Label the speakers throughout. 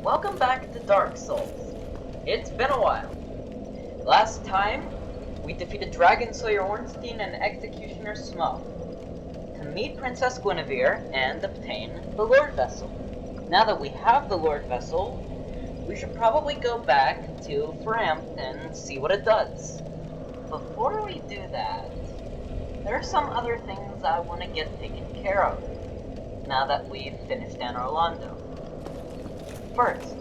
Speaker 1: Welcome back to Dark Souls. It's been a while. Last time, we defeated Dragon Slayer Ornstein and Executioner Smo to meet Princess Guinevere and obtain the Lord Vessel. Now that we have the Lord Vessel, we should probably go back to Frampt and see what it does. Before we do that, there are some other things I want to get taken care of now that we've finished Anor Londo. First,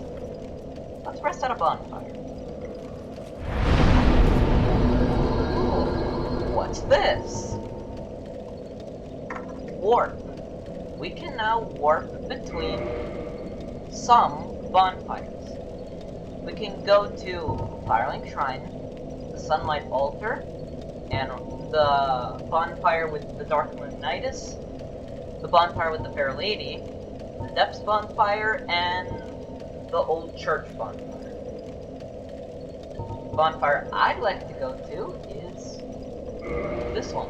Speaker 1: let's rest at a bonfire. Ooh, what's this? Warp. We can now warp between some bonfires. We can go to Firelink Shrine, the Sunlight Altar, and the bonfire with the Dark Moon Nidus, the bonfire with the Fair Lady, the Depths bonfire, and the Old Church bonfire. The bonfire I'd like to go to is this one.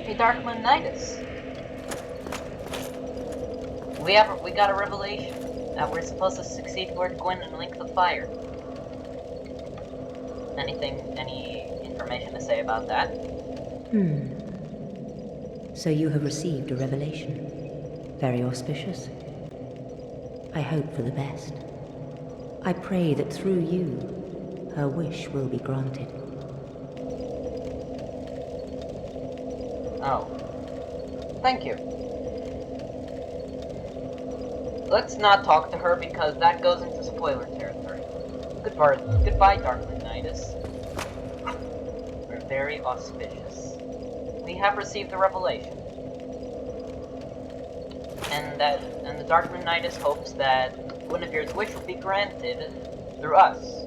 Speaker 1: Hey, Dark Moon Nidus. We got a revelation that we're supposed to succeed Lord Gwyn and link the fire. Any information to say about that?
Speaker 2: So you have received a revelation. Very auspicious. I hope for the best. I pray that through you, her wish will be granted.
Speaker 1: Oh. Thank you. Let's not talk to her because that goes into spoiler territory. Goodbye, Dark Nidus. We're very auspicious. We have received the revelation. And the Dark Moon Nidus hopes that Guinevere's wish will be granted through us.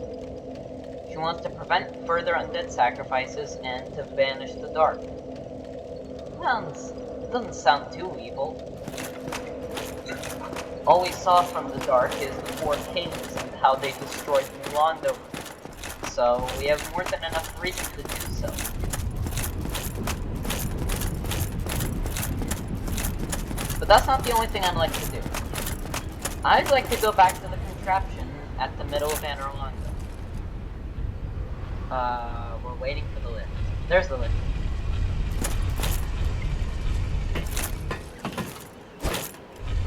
Speaker 1: She wants to prevent further undead sacrifices and to banish the dark. Doesn't sound too evil. All we saw from the dark is the four kings and how they destroyed Anor Londo. So we have more than enough reason to do so. But that's not the only thing I'd like to do. I'd like to go back to the contraption at the middle of Anor Londo. We're waiting for the lift. There's the lift.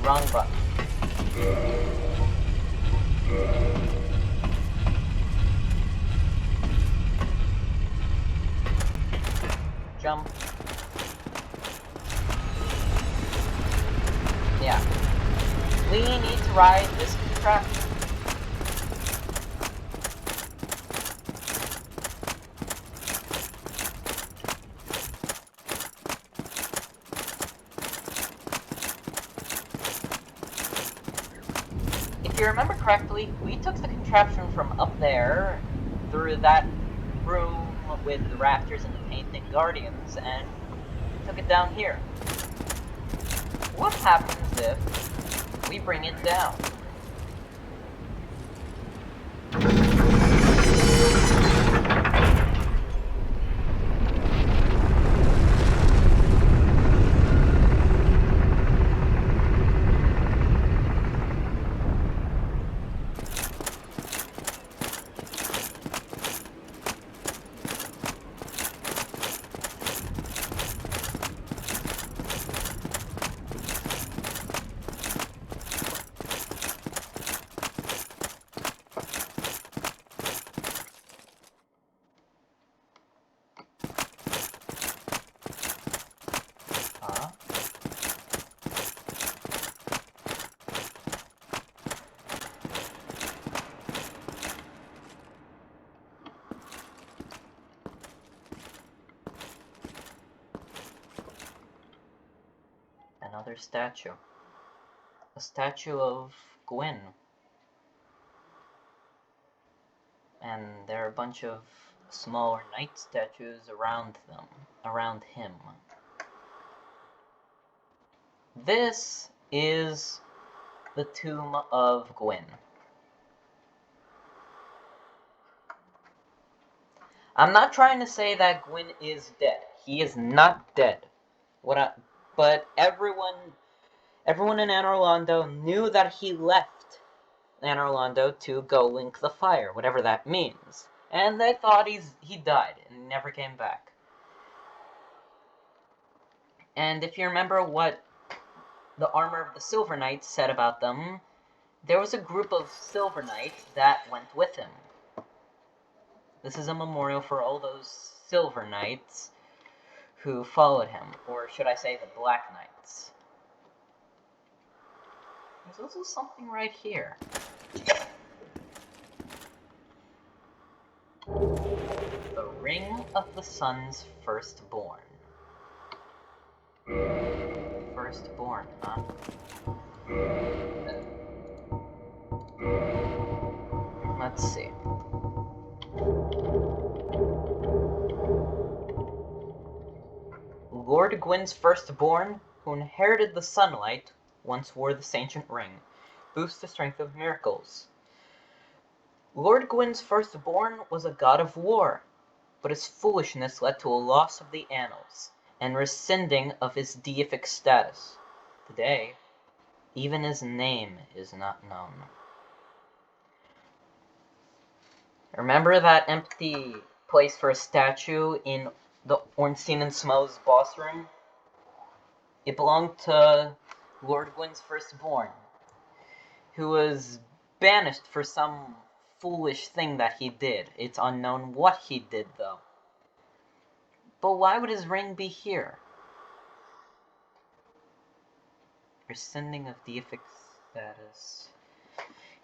Speaker 1: Wrong button. Jump. Yeah. We need to ride this contraption. If you remember correctly, we took the contraption from up there, through that room with the raptors and the painted guardians, and took it down here. What happens if we bring it down? Another statue. A statue of Gwyn. And there are a bunch of smaller knight statues around him. This is the tomb of Gwyn. I'm not trying to say that Gwyn is dead. He is not dead. But everyone in Anor Londo knew that he left Anor Londo to go link the fire, whatever that means. And they thought he died and never came back. And if you remember what the armor of the Silver Knights said about them, there was a group of Silver Knights that went with him. This is a memorial for all those Silver Knights who followed him, or should I say the Black Knights. There's also something right here. The Ring of the Sun's Firstborn. Firstborn, huh? Let's see. Lord Gwyn's firstborn, who inherited the sunlight, once wore this ancient ring. Boosts the strength of miracles. Lord Gwyn's firstborn was a god of war, but his foolishness led to a loss of the annals, and rescinding of his deific status. Today, even his name is not known. Remember that empty place for a statue in the Ornstein and Smo's boss room? It belonged to Lord Gwyn's firstborn, who was banished for some foolish thing that he did. It's unknown what he did, though. But why would his ring be here? Rescinding of deific status.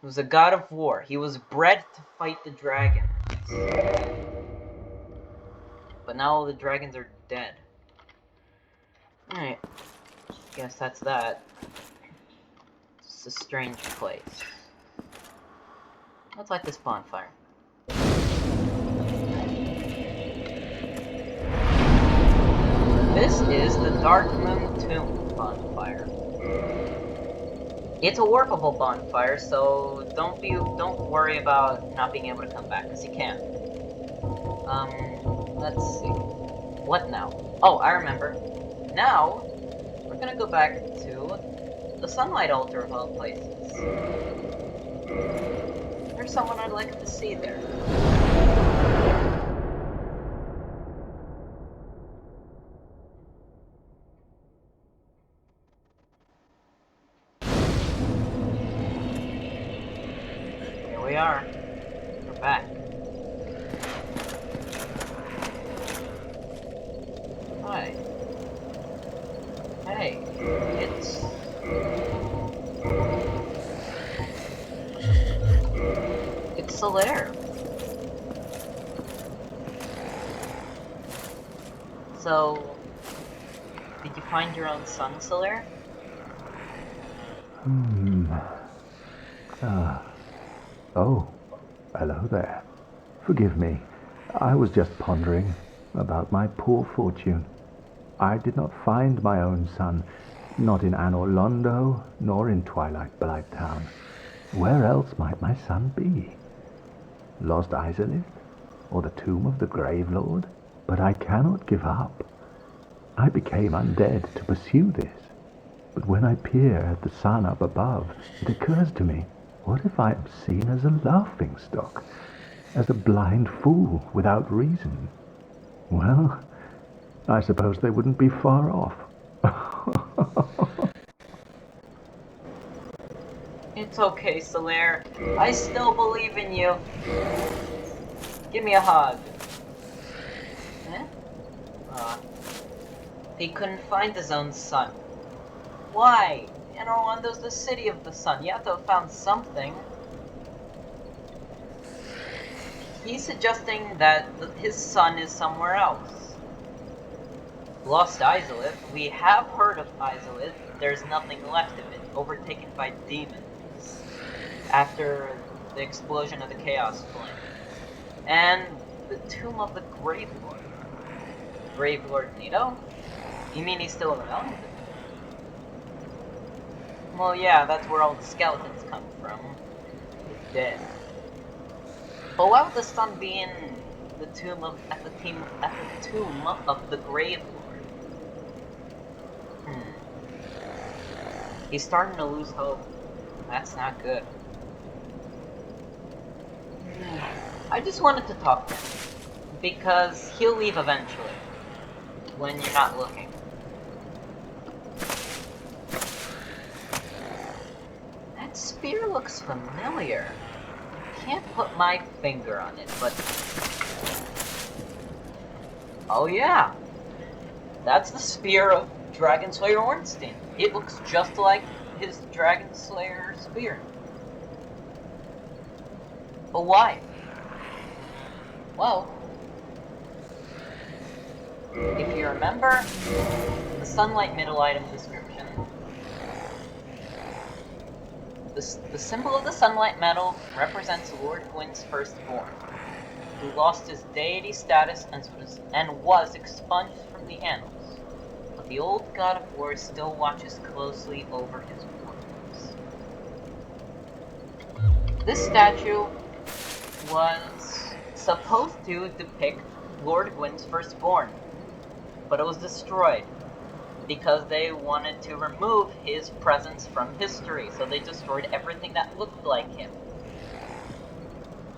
Speaker 1: He was a god of war. He was bred to fight the dragons. But now all the dragons are dead. Alright. Guess that's that. It's a strange place. Let's light this bonfire. This is the Dark Moon Tomb bonfire. It's a workable bonfire, so don't worry about not being able to come back, because you can. Let's see. What now? Oh, I remember. Now, we're gonna go back to the Sunlight Altar of all places. There's someone I'd like to see there. Here we are. We're back. Hi. Hey, it's Solaire. So, did you find your own son, Solaire?
Speaker 3: Oh, hello there. Forgive me. I was just pondering about my poor fortune. I did not find my own son, not in Anor Londo, nor in Twilight Blighttown. Where else might my son be? Lost Izalith? Or the tomb of the Grave Lord? But I cannot give up. I became undead to pursue this. But when I peer at the sun up above, it occurs to me, what if I am seen as a laughingstock, as a blind fool without reason? Well, I suppose they wouldn't be far off.
Speaker 1: It's okay, Solaire. I still believe in you. Give me a hug. Eh? He couldn't find his own son. Why? Anor Londo's the city of the sun. You have to have found something. He's suggesting that his son is somewhere else. Lost Izalith. We have heard of Izalith. There's nothing left of it. Overtaken by demons. After the explosion of the Chaos Flame. And the tomb of the Grave Lord. Grave Lord Nito? You mean he's still around? Well, yeah, that's where all the skeletons come from. Dead. But why would the sun be in the tomb of the Grave Lord. He's starting to lose hope. That's not good. I just wanted to talk to him, because he'll leave eventually, when you're not looking. That spear looks familiar. I can't put my finger on it, but... Oh yeah! That's the spear of Dragon Slayer Ornstein. It looks just like his Dragon Slayer spear. But why? Well, if you remember the Sunlight Middle item description, the symbol of the Sunlight Medal represents Lord Gwyn's firstborn, who lost his deity status and was expunged from the annals, but the old god of war still watches closely over his warriors. This statue was supposed to depict Lord Gwyn's firstborn, but it was destroyed because they wanted to remove his presence from history, so they destroyed everything that looked like him.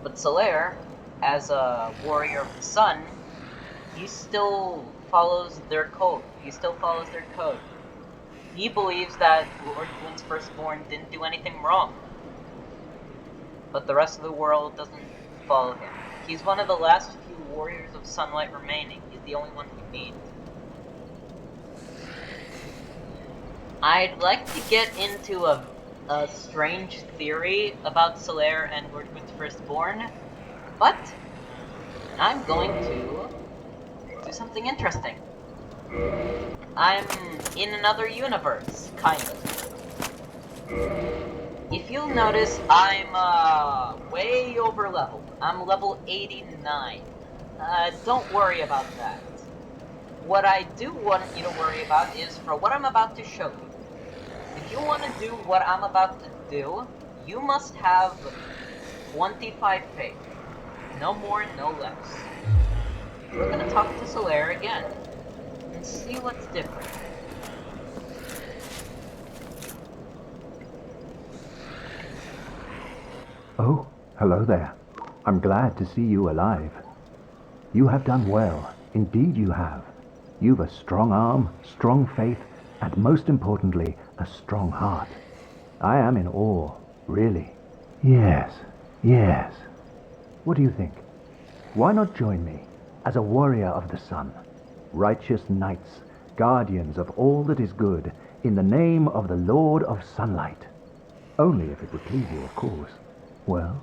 Speaker 1: But Solaire, as a warrior of the sun, he still follows their code. He believes that Lord Gwyn's firstborn didn't do anything wrong, but the rest of the world doesn't follow him. He's one of the last few warriors of sunlight remaining. He's the only one who needs. I'd like to get into a strange theory about Solaire and Lord Gwyn's firstborn, but I'm going to do something interesting. I'm in another universe, kind of. If you'll notice, I'm way over leveled. I'm level 89. Don't worry about that. What I do want you to worry about is for what I'm about to show you. If you want to do what I'm about to do, you must have 25 faith. No more, no less. We're gonna talk to Solaire again and see what's different.
Speaker 3: Oh, hello there. I'm glad to see you alive. You have done well. Indeed you have. You've a strong arm, strong faith, and most importantly, a strong heart. I am in awe, really. Yes. What do you think? Why not join me as a warrior of the sun? Righteous knights, guardians of all that is good, in the name of the Lord of Sunlight. Only if it would please you, of course. Well,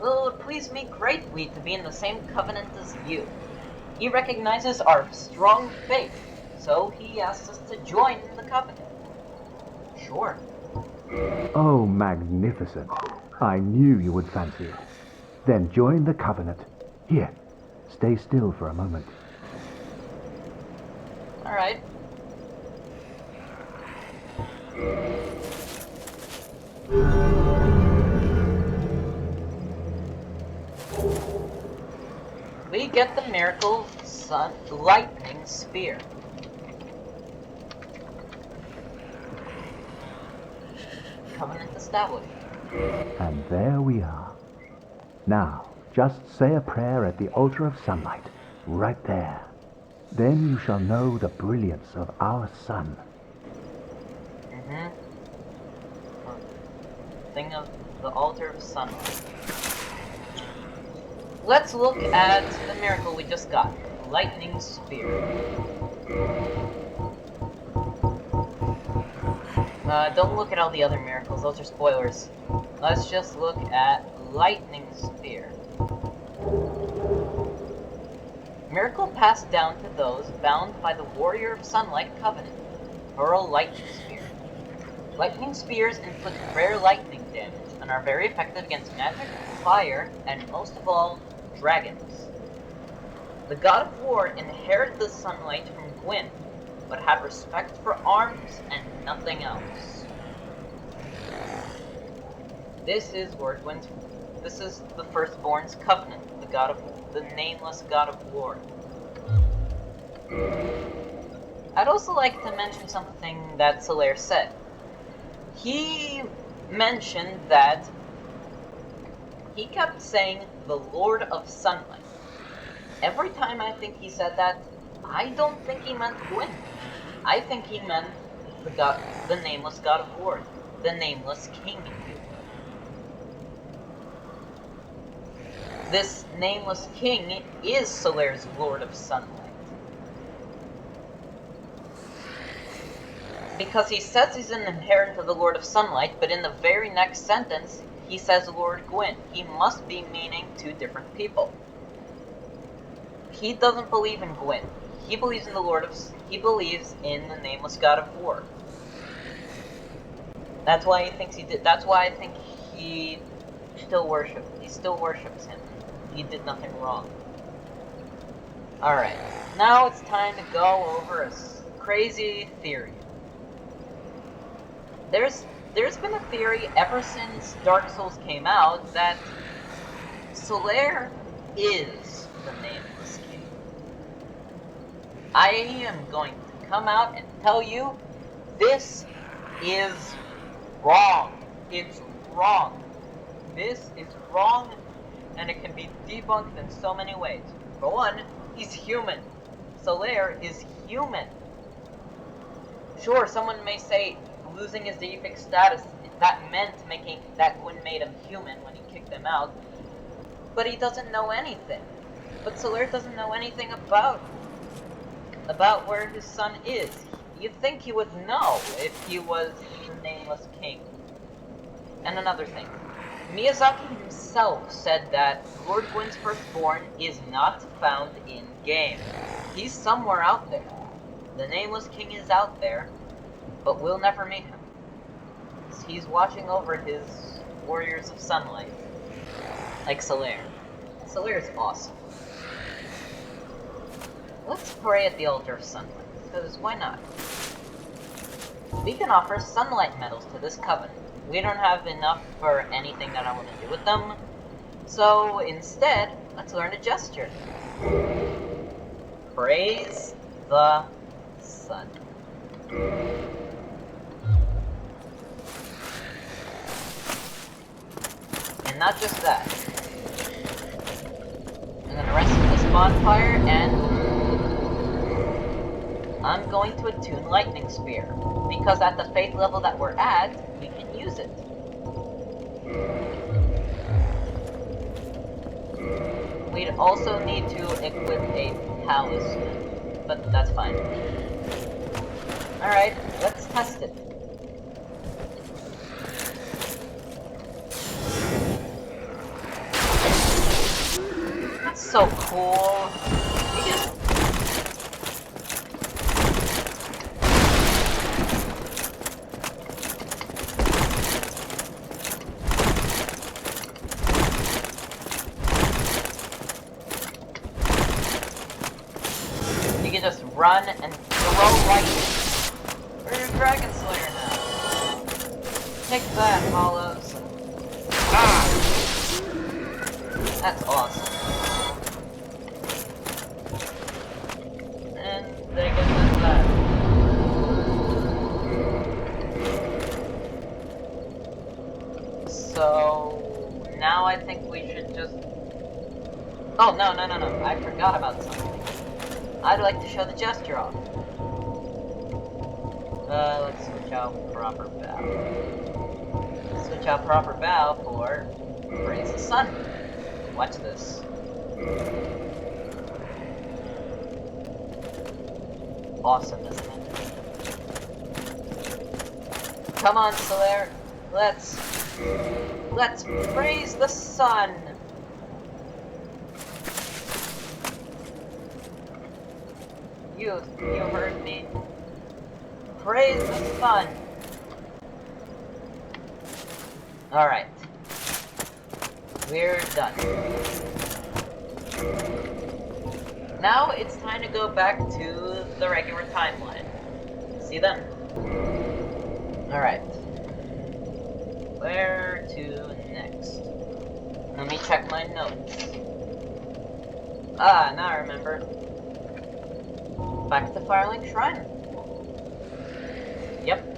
Speaker 1: It would please me greatly to be in the same covenant as you. He recognizes our strong faith, so he asks us to join the covenant. Sure.
Speaker 3: oh, magnificent. I knew you would fancy it. Then join the covenant. Here, stay still for a moment.
Speaker 1: Alright. We get the miracle lightning spear. Covenant established.
Speaker 3: And there we are. Now, just say a prayer at the altar of sunlight, right there. Then you shall know the brilliance of our sun.
Speaker 1: Thing of the altar of sunlight. Let's look at the miracle we just got. Lightning spear. Don't look at all the other miracles, those are spoilers. Let's just look at lightning spear. Miracle passed down to those bound by the Warrior of Sunlight Covenant. Hurl lightning spear. Lightning spears inflict rare lightning damage and are very effective against magic, fire, and most of all, dragons. The god of war inherited the sunlight from Gwyn, but had respect for arms and nothing else. This is Lord Gwyn's This is the Firstborn's covenant, the nameless god of war. I'd also like to mention something that Solaire said. He mentioned that he kept saying the Lord of Sunlight. Every time I think he said that, I don't think he meant Gwyn. I think he meant the nameless god of war, the nameless king. This nameless king is Solaire's Lord of Sunlight. Because he says he's an inherent of the Lord of Sunlight, but in the very next sentence, he says Lord Gwyn. He must be meaning two different people. He doesn't believe in Gwyn. He believes in he believes in the nameless god of war. That's why he thinks that's why I think he still worships him. He did nothing wrong. Alright, now it's time to go over a crazy theory. There's been a theory ever since Dark Souls came out that Solaire is the nameless king. I am going to come out and tell you this is wrong. It's wrong. This is wrong, and it can be debunked in so many ways. For one, he's human. Solaire is human. Sure, someone may say losing his deific status, that meant that Gwyn made him human when he kicked him out. But he doesn't know anything. But Solaire doesn't know anything about where his son is. You'd think he would know if he was the nameless king. And another thing. Miyazaki himself said that Lord Gwyn's firstborn is not found in-game. He's somewhere out there. The nameless king is out there, but we'll never meet him. He's watching over his warriors of sunlight. Like Solaire. Solaire's awesome. Let's pray at the altar of sunlight, because why not? We can offer sunlight medals to this covenant. We don't have enough for anything that I want to do with them, so instead, let's learn a gesture. Praise the sun. And not just that. I'm gonna rest in this bonfire, and I'm going to attune Lightning Spear, because at the faith level that we're at, we can use it. We'd also need to equip a talisman, but that's fine. Alright, let's test it. That's so cool. You just... just run and throw lightning. We're your Dragon Slayer now. Take that, Hollows. Ah! That's awesome. And there goes that. So now I think we should just... Oh, no. I forgot about something. I'd like to show the gesture off. Let's switch out proper bow. Switch out proper bow for Praise the Sun. Watch this. Awesome, isn't it? Come on, Solaire. Let's praise the sun. You heard me. Praise the sun. Alright. We're done. Now it's time to go back to the regular timeline. See them? Alright. Where to next? check my notes. Ah, now I remember. Back to Firelink Shrine. Yep.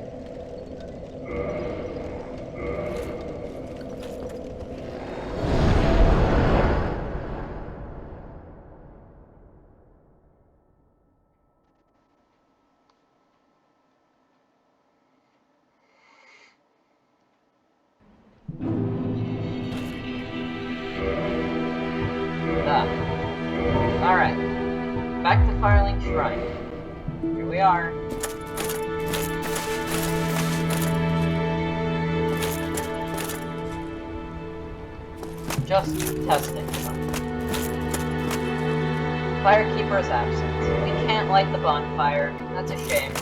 Speaker 1: Alright. Back to Firelink Shrine. Here we are. Just testing something. Firekeeper is absent. We can't light the bonfire. That's a shame.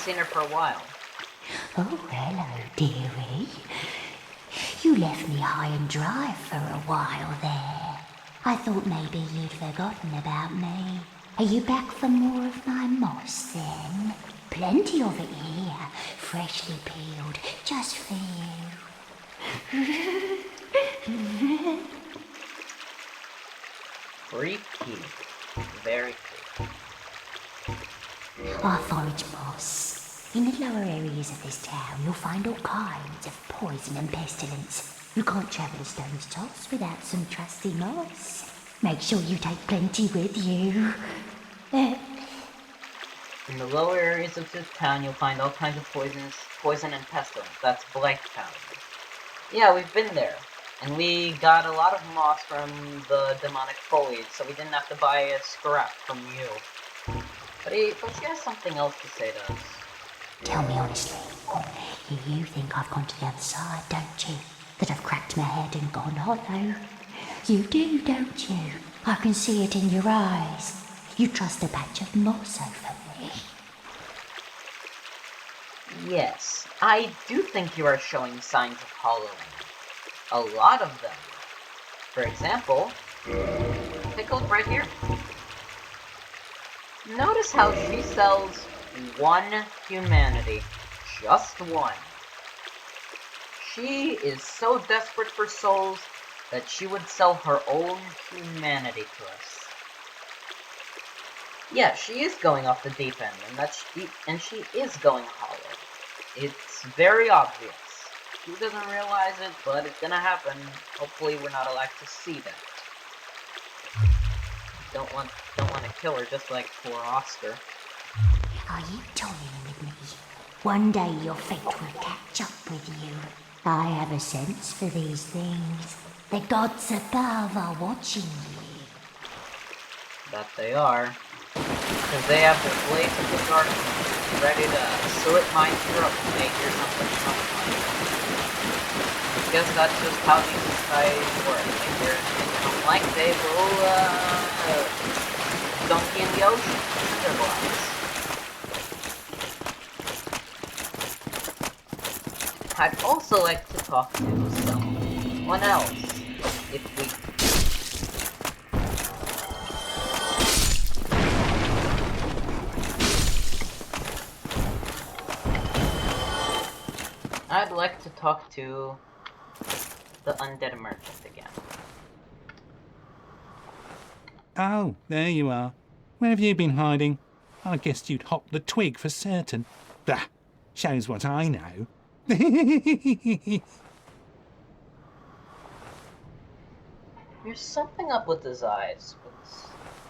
Speaker 1: seen her for a while.
Speaker 4: Oh, hello, dearie. You left me high and dry for a while there. I thought maybe you'd forgotten about me. Are you back for more of my moss, then? Plenty of it here, freshly peeled, just for you.
Speaker 1: Freaky. Very freaky.
Speaker 4: I forage moss. In the lower areas of this town, you'll find all kinds of poison and pestilence. You can't travel a stone's toss without some trusty moss. Make sure you take plenty with you.
Speaker 1: In the lower areas of this town, you'll find all kinds of poison and pestilence. That's Blight Town. Yeah, we've been there. And we got a lot of moss from the demonic foliage, so we didn't have to buy a scrap from you. But she has something else to say to us.
Speaker 4: Tell me honestly, you think I've gone to the other side, don't you? That I've cracked my head and gone hollow? You do, don't you? I can see it in your eyes. You trust a patch of moss over me.
Speaker 1: Yes, I do think you are showing signs of hollowing. A lot of them. For example, take a look right here. Notice how she sells one humanity. Just one. She is so desperate for souls that she would sell her own humanity to us. Yeah, she is going off the deep end, and she is going hollow. It's very obvious. She doesn't realize it, but it's gonna happen. Hopefully we're not allowed to see that. Don't want to kill her just like poor Oscar.
Speaker 4: Are you toying with me? One day your fate will catch up with you. I have a sense for these things. The gods above are watching you.
Speaker 1: That they are. Because they have their blades of the darkness ready to slit my throat when they hear something like I guess that's just how these societies work. They hear things don't like, they will, dunk in the ocean in their lives. I'd also like to talk to someone else, if we... I'd like to talk to the undead merchant again.
Speaker 5: Oh, there you are. Where have you been hiding? I guessed you'd hop the twig for certain. Bah, shows what I know.
Speaker 1: There's something up with his eyes.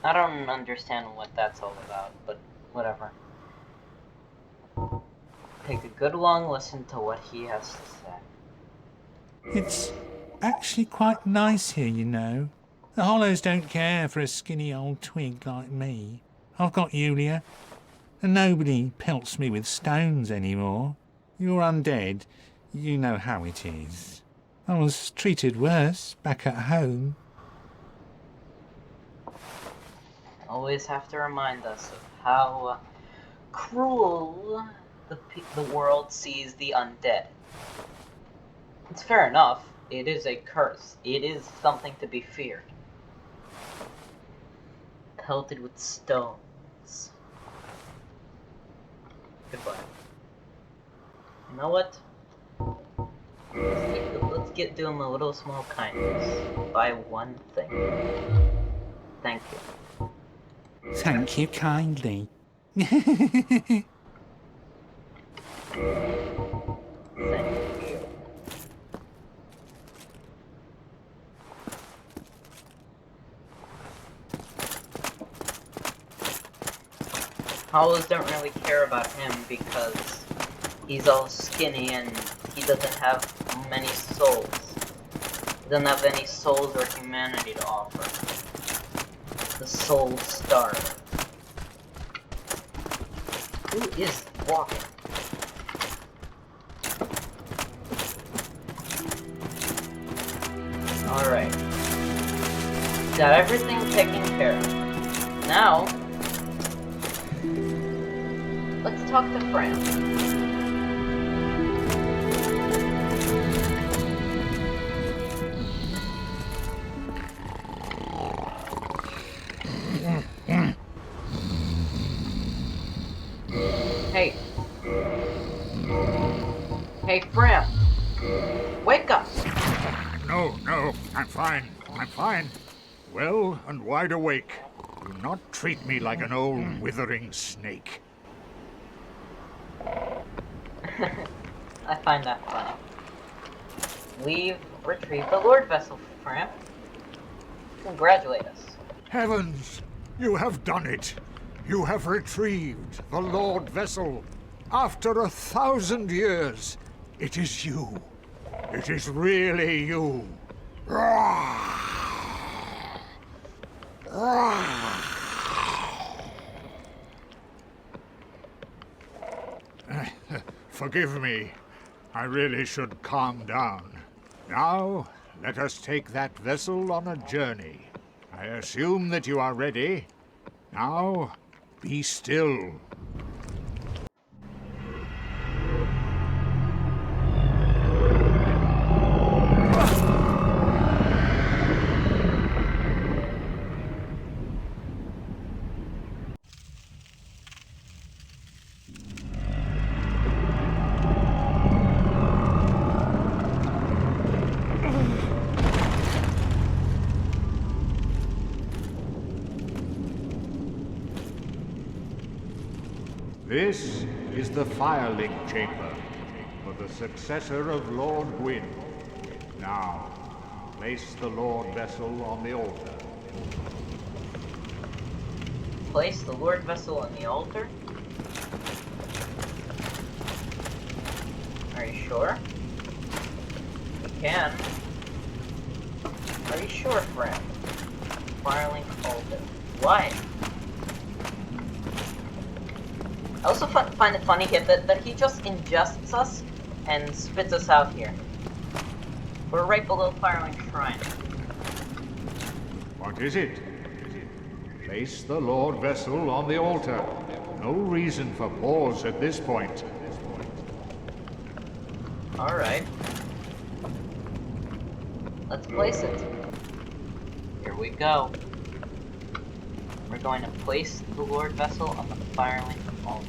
Speaker 1: I don't understand what that's all about, but whatever. Take a good long listen to what he has to say.
Speaker 5: It's actually quite nice here, you know. The Hollows don't care for a skinny old twig like me. I've got Yulia, and nobody pelts me with stones anymore. You're undead. You know how it is. I was treated worse back at home.
Speaker 1: Always have to remind us of how cruel the world sees the undead. It's fair enough. It is a curse. It is something to be feared. Pelted with stones. Goodbye. You know what? Let's get doing a little small kindness. Buy one thing. Thank you.
Speaker 5: Thank you kindly.
Speaker 1: Thank you. Hollows don't really care about him because he's all skinny and he doesn't have many souls. He doesn't have any souls or humanity to offer. The soul starved. Who is walking? Alright. Got everything taken care of. Now, Let's talk to Fran. Hey. Hey, Fran. Wake up!
Speaker 6: No, I'm fine. Well and wide awake. Do not treat me like an old withering snake.
Speaker 1: I find that funny. We've retrieved the Lord Vessel, Fran. Congratulate us.
Speaker 6: Heavens! You have done it! You have retrieved the Lord Vessel. After 1,000 years, it is you. It is really you. Forgive me. I really should calm down. Now, let us take that vessel on a journey. I assume that you are ready. Now, be still. This is the firelink chamber for the successor of Lord Gwyn. Now, place the Lord Vessel on the altar.
Speaker 1: Place the Lord Vessel on the altar? Are you sure? We can. Are you sure, Fran? Firelink altar. Why? I also find it funny here that he just ingests us and spits us out here. We're right below Firelink Shrine.
Speaker 6: What is it? Place the Lord Vessel on the altar. No reason for pause at this point.
Speaker 1: Alright. Let's place it. Here we go. We're going to place the Lord Vessel on the Firelink altar.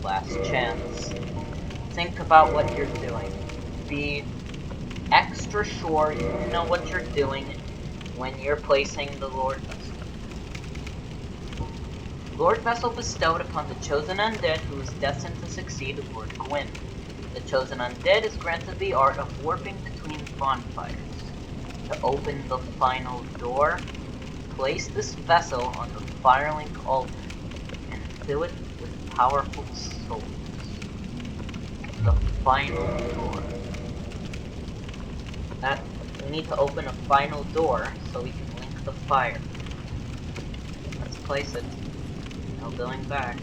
Speaker 1: Last chance. Think about what you're doing. Be extra sure you know what you're doing when you're placing the Lord Vessel. Lord Vessel bestowed upon the chosen undead who is destined to succeed Lord Gwyn. The chosen undead is granted the art of warping between bonfires. To open the final door, place this vessel on the Firelink altar and fill it with powerful souls. The final door. We need to open a final door so we can link the fire. Let's place it. No going back.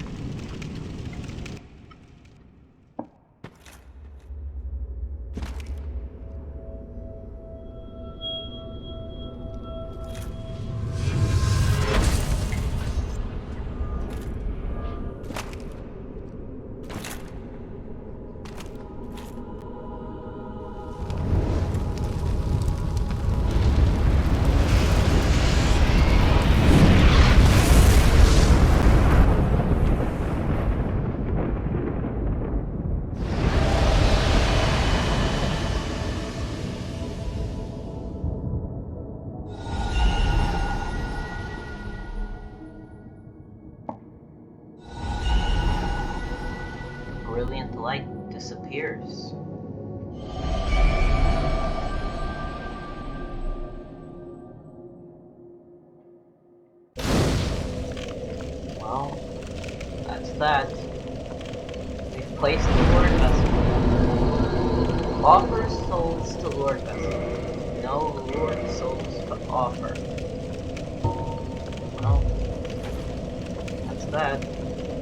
Speaker 1: Brilliant light disappears. Well, that's that. We've placed the Lord Vessel. Offer souls to Lord Vessel. No Lord souls to offer. Well, that's that.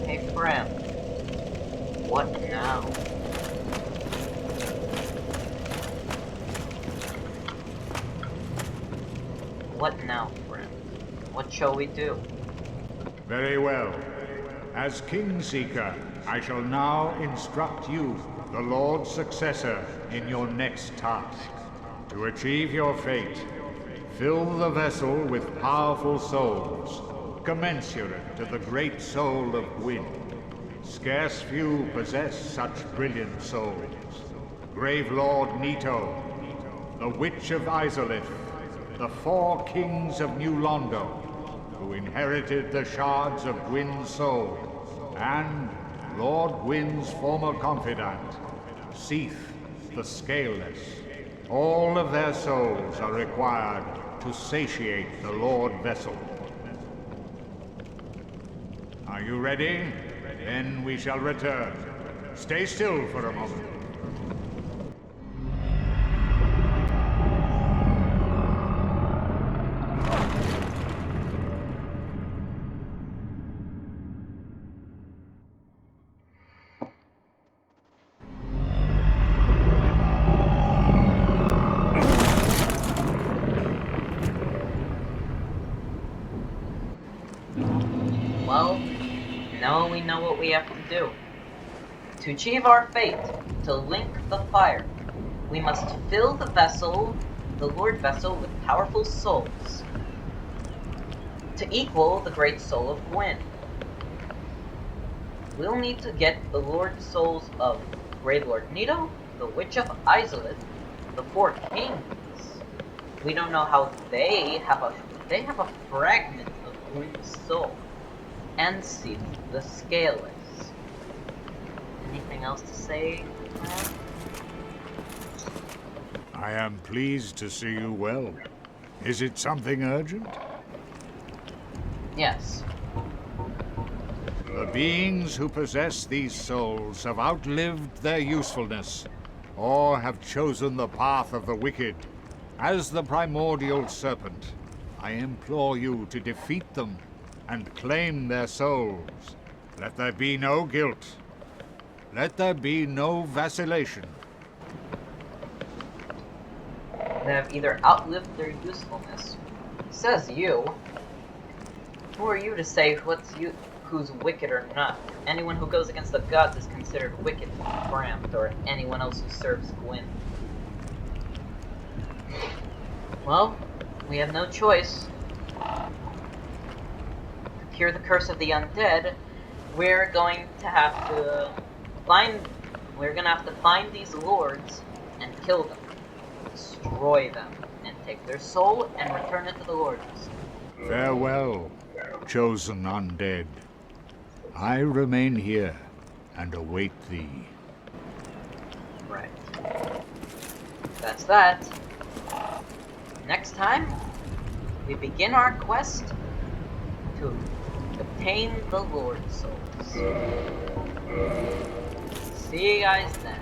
Speaker 1: Hey, Fran. What now? What now, friend? What shall we do?
Speaker 6: Very well. As Kingseeker, I shall now instruct you, the Lord's successor, in your next task. To achieve your fate, fill the vessel with powerful souls, commensurate to the great soul of Gwyn. Scarce few possess such brilliant souls. Grave Lord Nito, the Witch of Izalith, the 4 kings of New Londo, who inherited the shards of Gwyn's soul, and Lord Gwyn's former confidant, Seath, the Scaleless. All of their souls are required to satiate the Lord Vessel. Are you ready? Then we shall return. Stay still for a moment.
Speaker 1: Well, now we know what we have to do. To achieve our fate, to link the fire, we must fill the vessel, the Lord Vessel, with powerful souls, to equal the great soul of Gwyn. We'll need to get the Lord Souls of Grave Lord Nito, the Witch of Izalith, the 4 kings. We don't know how they have a fragment of Gwyn's soul, and Seath, the Scaleless. Anything else to say, Matt?
Speaker 6: I am pleased to see you well. Is it something urgent?
Speaker 1: Yes.
Speaker 6: The beings who possess these souls have outlived their usefulness, or have chosen the path of the wicked. As the primordial serpent, I implore you to defeat them and claim their souls. Let there be no guilt. Let there be no vacillation.
Speaker 1: They have either outlived their usefulness. Says you. Who are you to say who's wicked or not? Anyone who goes against the gods is considered wicked, cramped, or anyone else who serves Gwyn. Well, we have no choice. To cure the curse of the undead, we're going to have to find these lords and kill them, destroy them, and take their soul and return it to the lords.
Speaker 6: Farewell, chosen undead. I remain here and await thee.
Speaker 1: Right. That's that. Next time, we begin our quest to obtain the Lord's souls. See you guys then.